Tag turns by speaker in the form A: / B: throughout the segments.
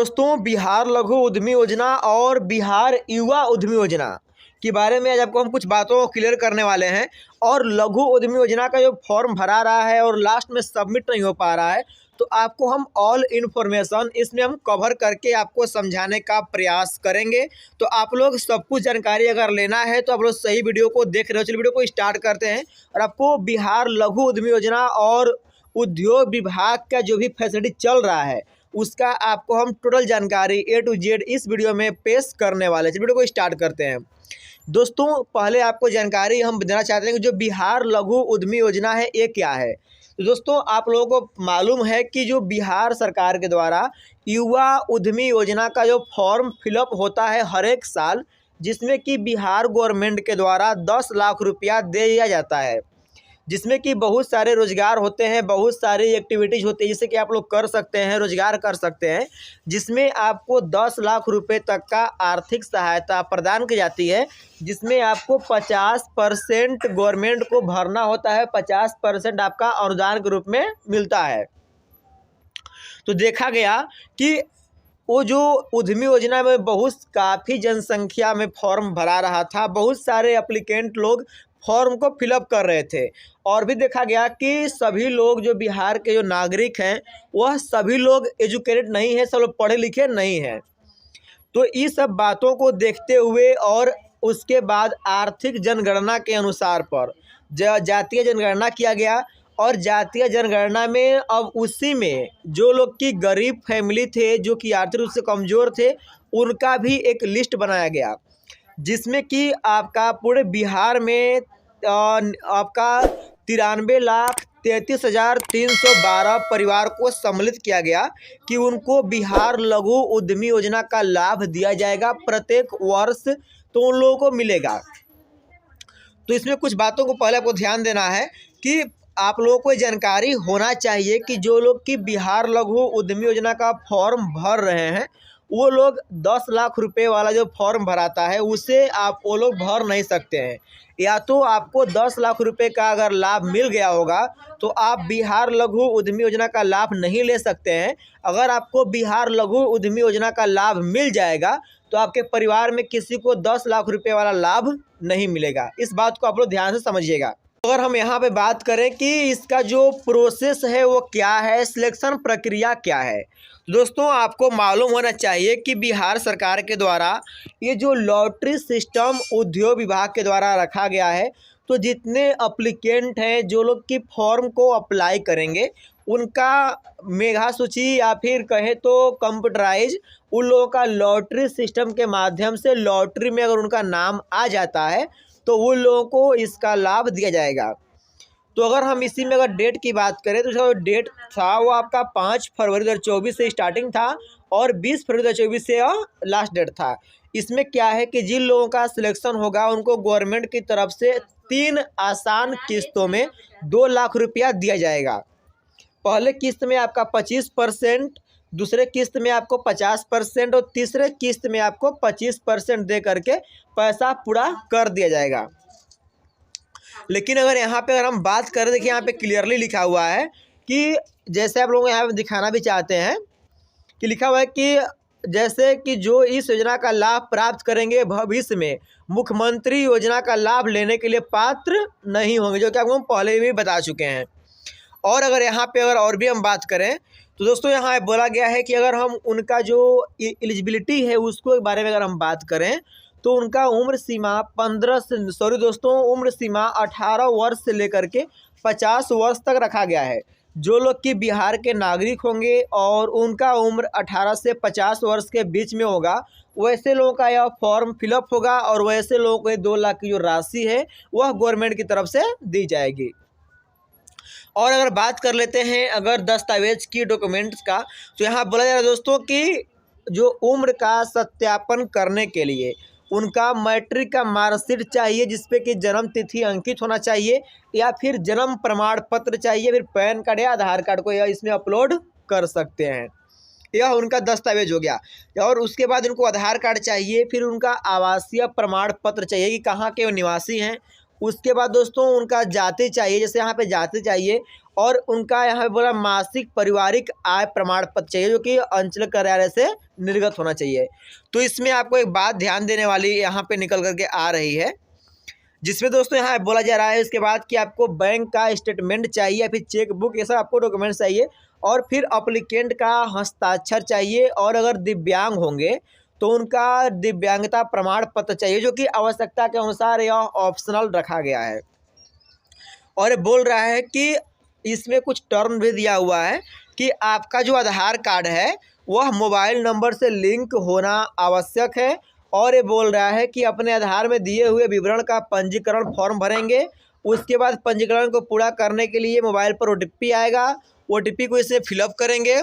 A: दोस्तों, बिहार लघु उद्यमी योजना और बिहार युवा उद्यमी योजना के बारे में आज आपको हम कुछ बातों को क्लियर करने वाले हैं। और लघु उद्यमी योजना का जो फॉर्म भरा रहा है और लास्ट में सबमिट नहीं हो पा रहा है, तो आपको हम ऑल इन्फॉर्मेशन इसमें हम कवर करके आपको समझाने का प्रयास करेंगे। तो आप लोग सब कुछ जानकारी अगर लेना है तो आप लोग सही वीडियो को देख रहे हो। चलिए वीडियो को स्टार्ट करते हैं और आपको बिहार लघु उद्यमी योजना और उद्योग विभाग का जो भी फैसिलिटी चल रहा है उसका आपको हम टोटल जानकारी A to Z इस वीडियो में पेश करने वाले हैं। वीडियो को स्टार्ट करते हैं। दोस्तों, पहले आपको जानकारी हम देना चाहते हैं कि जो बिहार लघु उद्यमी योजना है ये क्या है। तो दोस्तों, आप लोगों को मालूम है कि जो बिहार सरकार के द्वारा युवा उद्यमी योजना का जो फॉर्म फिलअप होता है हर एक साल, जिसमें कि बिहार गवर्नमेंट के द्वारा 10 लाख रुपया दे दिया जाता है, जिसमें कि बहुत सारे रोजगार होते हैं, बहुत सारी एक्टिविटीज़ होती है जिससे कि आप लोग कर सकते हैं, रोजगार कर सकते हैं, जिसमें आपको 10 लाख रुपए तक का आर्थिक सहायता प्रदान की जाती है, जिसमें आपको 50% गवर्नमेंट को भरना होता है, 50% आपका अनुदान के रूप में मिलता है। तो देखा गया कि वो जो उद्यमी योजना में काफ़ी जनसंख्या में फॉर्म भरा रहा था, बहुत सारे एप्लीकेंट लोग फॉर्म को फिलअप कर रहे थे। और भी देखा गया कि सभी लोग जो बिहार के जो नागरिक हैं वह सभी लोग एजुकेटेड नहीं है, सब लोग पढ़े लिखे नहीं हैं। तो इस सब बातों को देखते हुए और उसके बाद आर्थिक जनगणना के अनुसार पर जातीय जनगणना किया गया। और जातीय जनगणना में अब उसी में जो लोग की गरीब फैमिली थे, जो कि आर्थिक रूप से कमज़ोर थे, उनका भी एक लिस्ट बनाया गया, जिसमें कि आपका पूरे बिहार में आपका 93,33,312 परिवार को सम्मिलित किया गया कि उनको बिहार लघु उद्यमी योजना का लाभ दिया जाएगा प्रत्येक वर्ष, तो उन लोगों को मिलेगा। तो इसमें कुछ बातों को पहले आपको ध्यान देना है कि आप लोगों को जानकारी होना चाहिए कि जो लोग कि बिहार लघु उद्यमी योजना का फॉर्म भर रहे हैं वो लोग 10 लाख रुपए वाला जो फॉर्म भराता है उसे आप वो लोग भर नहीं सकते हैं। या तो आपको 10 लाख रुपए का अगर लाभ मिल गया होगा तो आप बिहार लघु उद्यमी योजना का लाभ नहीं ले सकते हैं। अगर आपको बिहार लघु उद्यमी योजना का लाभ मिल जाएगा तो आपके परिवार में किसी को 10 लाख रुपए वाला लाभ नहीं मिलेगा। इस बात को आप लोग ध्यान से समझिएगा। अगर हम यहाँ पे बात करें कि इसका जो प्रोसेस है वो क्या है, सिलेक्शन प्रक्रिया क्या है, दोस्तों आपको मालूम होना चाहिए कि बिहार सरकार के द्वारा ये जो लॉटरी सिस्टम उद्योग विभाग के द्वारा रखा गया है, तो जितने अप्लीकेंट हैं, जो लोग की फॉर्म को अप्लाई करेंगे, उनका मेगा सूची या फिर कहें तो कंप्यूटराइज उन लोगों का लॉटरी सिस्टम के माध्यम से लॉटरी में अगर उनका नाम आ जाता है तो उन लोगों को इसका लाभ दिया जाएगा। तो अगर हम इसी में अगर डेट की बात करें तो जो डेट था वो आपका 5 फरवरी 2024 से स्टार्टिंग था और 20 फरवरी 2024 से लास्ट डेट था। इसमें क्या है कि जिन लोगों का सिलेक्शन होगा उनको गवर्नमेंट की तरफ से 3 आसान किस्तों में 2 लाख रुपया दिया जाएगा। पहले किस्त में आपका 25%, दूसरे किस्त में आपको 50% और तीसरे किस्त में आपको 25% दे करके पैसा पूरा कर दिया जाएगा। लेकिन अगर यहाँ पे अगर हम बात करें, देखिए यहाँ पे क्लियरली लिखा हुआ है कि जैसे आप लोग यहाँ पे दिखाना भी चाहते हैं कि लिखा हुआ है कि जैसे कि जो इस योजना का लाभ प्राप्त करेंगे भविष्य में मुख्यमंत्री योजना का लाभ लेने के लिए पात्र नहीं होंगे, जो कि आपको हम पहले भी बता चुके हैं। और अगर यहाँ पे अगर और भी हम बात करें तो दोस्तों यहाँ बोला गया है कि अगर हम उनका जो एलिजिबिलिटी है उसको बारे में अगर हम बात करें तो उनका उम्र सीमा 18 वर्ष से लेकर के 50 वर्ष तक रखा गया है। जो लोग कि बिहार के नागरिक होंगे और उनका उम्र 18 से 50 वर्ष के बीच में होगा, वैसे लोगों का यह फॉर्म फिलअप होगा और वैसे लोगों को 2 लाख की जो राशि है वह गवर्नमेंट की तरफ से दी जाएगी। और अगर बात कर लेते हैं अगर दस्तावेज की डॉक्यूमेंट्स का, तो यहाँ बोला जा रहा है दोस्तों कि जो उम्र का सत्यापन करने के लिए उनका मैट्रिक का मार्कशीट चाहिए, जिसपे कि जन्म तिथि अंकित होना चाहिए, या फिर जन्म प्रमाण पत्र चाहिए, फिर पैन कार्ड या आधार कार्ड को यह इसमें अपलोड कर सकते हैं। यह उनका दस्तावेज हो गया। और उसके बाद उनको आधार कार्ड चाहिए, फिर उनका आवासीय प्रमाण पत्र चाहिए कि कहाँ के वो निवासी हैं। उसके बाद दोस्तों उनका जाति चाहिए, जैसे यहाँ पे जाति चाहिए, और उनका यहाँ पे बोला मासिक पारिवारिक आय प्रमाण पत्र चाहिए जो कि अंचल कार्यालय से निर्गत होना चाहिए। तो इसमें आपको एक बात ध्यान देने वाली यहाँ पे निकल करके आ रही है, जिसमें दोस्तों यहाँ बोला जा रहा है इसके बाद कि आपको बैंक का स्टेटमेंट चाहिए या फिर चेक बुक, ये सब आपको डॉक्यूमेंट चाहिए, और फिर अप्लीकेंट का हस्ताक्षर चाहिए, और अगर दिव्यांग होंगे तो उनका दिव्यांगता प्रमाण पत्र चाहिए जो कि आवश्यकता के अनुसार यह ऑप्शनल रखा गया है। और ये बोल रहा है कि इसमें कुछ टर्म भी दिया हुआ है कि आपका जो आधार कार्ड है वह मोबाइल नंबर से लिंक होना आवश्यक है, और ये बोल रहा है कि अपने आधार में दिए हुए विवरण का पंजीकरण फॉर्म भरेंगे। उसके बाद पंजीकरण को पूरा करने के लिए मोबाइल पर OTP आएगा, OTP को इसमें फिलअप करेंगे,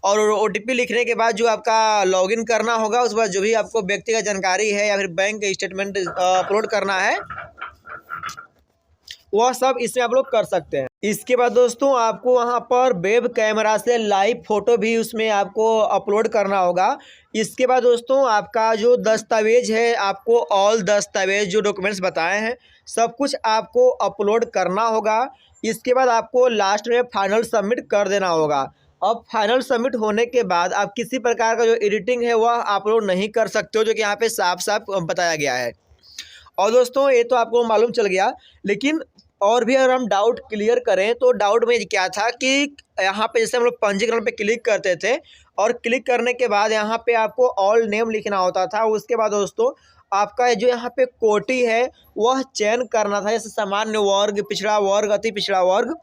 A: और OTP लिखने के बाद जो आपका लॉगिन करना होगा, उसके बाद जो भी आपको व्यक्तिगत जानकारी है या फिर बैंक स्टेटमेंट अपलोड करना है वह सब इसमें आप लोग कर सकते हैं। इसके बाद दोस्तों आपको वहाँ पर वेब कैमरा से लाइव फ़ोटो भी उसमें आपको अपलोड करना होगा। इसके बाद दोस्तों आपका जो दस्तावेज है, आपको ऑल दस्तावेज जो डॉक्यूमेंट्स बताए हैं सब कुछ आपको अपलोड करना होगा। इसके बाद आपको लास्ट में फाइनल सबमिट कर देना होगा। अब फाइनल सबमिट होने के बाद आप किसी प्रकार का जो एडिटिंग है वह अपलोड नहीं कर सकते हो, जो कि यहाँ पे साफ साफ बताया गया है। और दोस्तों ये तो आपको मालूम चल गया, लेकिन और भी अगर हम डाउट क्लियर करें तो डाउट में क्या था कि यहाँ पे जैसे हम लोग पंजीकरण पे क्लिक करते थे और क्लिक करने के बाद यहाँ पे आपको ऑल नेम लिखना होता था। उसके बाद दोस्तों आपका जो यहाँ पे कोटि है वह चयन करना था, जैसे सामान्य वर्ग, पिछड़ा वर्ग, अति पिछड़ा वर्ग।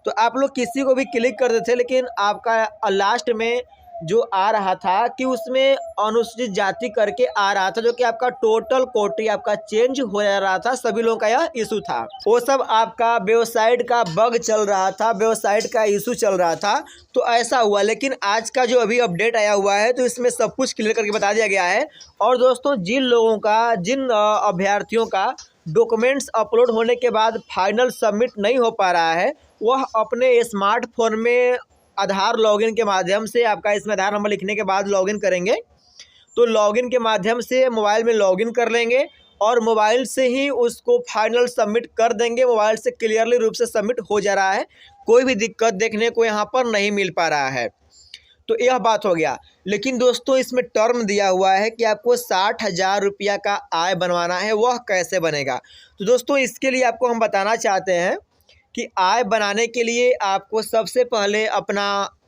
A: तो आप लोग किसी को भी क्लिक करते थे, लेकिन आपका लास्ट में जो आ रहा था कि उसमें अनुसूचित जाति करके आ रहा था, जो कि आपका टोटल कोटि आपका चेंज हो जा रहा था। सभी लोगों का यह इशू था, वो सब आपका वेबसाइट का बग चल रहा था, वेबसाइट का इशू चल रहा था, तो ऐसा हुआ। लेकिन आज का जो अभी अपडेट आया हुआ है तो इसमें सब कुछ क्लियर करके बता दिया गया है। और दोस्तों जिन लोगों का, जिन अभ्यर्थियों का डॉक्यूमेंट्स अपलोड होने के बाद फाइनल सबमिट नहीं हो पा रहा है, वह अपने स्मार्टफोन में आधार लॉगिन के माध्यम से, आपका इसमें आधार नंबर लिखने के बाद लॉगिन करेंगे, तो लॉगिन के माध्यम से मोबाइल में लॉगिन कर लेंगे और मोबाइल से ही उसको फाइनल सबमिट कर देंगे। मोबाइल से क्लियरली रूप से सबमिट हो जा रहा है, कोई भी दिक्कत देखने को यहाँ पर नहीं मिल पा रहा है। तो यह बात हो गया। लेकिन दोस्तों इसमें टर्म दिया हुआ है कि आपको 60,000 रुपया का आय बनवाना है, वह कैसे बनेगा? तो दोस्तों इसके लिए आपको हम बताना चाहते हैं कि आय बनाने के लिए आपको सबसे पहले अपना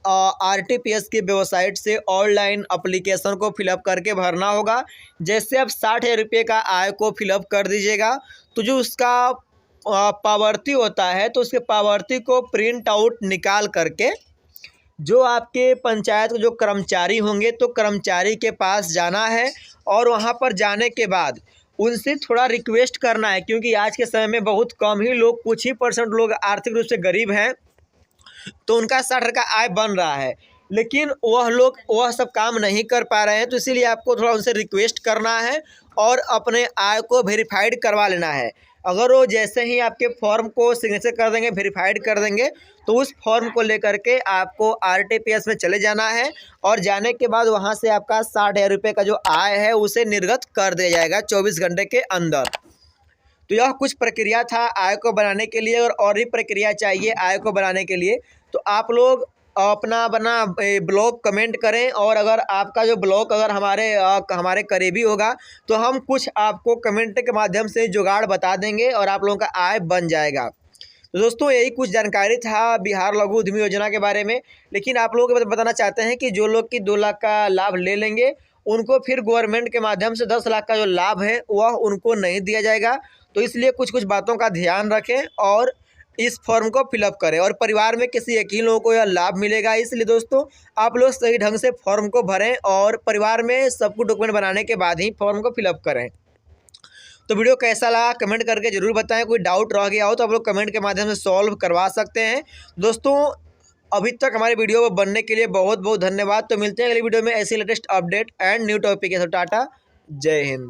A: RTPS की वेबसाइट से ऑनलाइन एप्लीकेशन को फिलअप करके भरना होगा। जैसे आप 60,000 रुपये का आय को फिलअप कर दीजिएगा तो जो उसका पावती होता है, तो उसके पावती को प्रिंट आउट निकाल करके जो आपके पंचायत के जो कर्मचारी होंगे तो कर्मचारी के पास जाना है, और वहाँ पर जाने के बाद उनसे थोड़ा रिक्वेस्ट करना है, क्योंकि आज के समय में बहुत कम ही लोग, कुछ ही % लोग आर्थिक रूप से गरीब हैं, तो उनका 60 का आय बन रहा है, लेकिन वह लोग वह सब काम नहीं कर पा रहे हैं। तो इसीलिए आपको थोड़ा उनसे रिक्वेस्ट करना है और अपने आय को वेरीफाइड करवा लेना है। अगर वो जैसे ही आपके फॉर्म को सिग्नेचर कर देंगे, वेरीफाइड कर देंगे, तो उस फॉर्म को लेकर के आपको RTPS में चले जाना है, और जाने के बाद वहाँ से आपका 60,000 रुपये का जो आय है उसे निर्गत कर दिया जाएगा 24 घंटे के अंदर। तो यह कुछ प्रक्रिया था आय को बनाने के लिए। और भी प्रक्रिया चाहिए आय को बनाने के लिए तो आप लोग अपना ब्लॉग कमेंट करें, और अगर आपका जो ब्लॉग अगर हमारे करीबी होगा तो हम कुछ आपको कमेंट के माध्यम से जुगाड़ बता देंगे और आप लोगों का आय बन जाएगा। तो दोस्तों यही कुछ जानकारी था बिहार लघु उद्यमी योजना के बारे में। लेकिन आप लोगों को बताना चाहते हैं कि जो लोग कि 2 लाख का लाभ ले लेंगे उनको फिर गवर्नमेंट के माध्यम से 10 लाख का जो लाभ है वह उनको नहीं दिया जाएगा। तो इसलिए कुछ बातों का ध्यान रखें और इस फॉर्म को फिलअप करें, और परिवार में किसी एक ही लोगों को यह लाभ मिलेगा। इसलिए दोस्तों आप लोग सही ढंग से फॉर्म को भरें और परिवार में सब कुछ डॉक्यूमेंट बनाने के बाद ही फॉर्म को फिलअप करें। तो वीडियो कैसा लगा कमेंट करके ज़रूर बताएं। कोई डाउट रह गया हो तो आप लोग कमेंट के माध्यम से सॉल्व करवा सकते हैं। दोस्तों अभी तक हमारे वीडियो को बनने के लिए बहुत बहुत धन्यवाद। तो मिलते हैं अगली वीडियो में ऐसी latest update and new topic के साथ। टाटा, जय हिंद।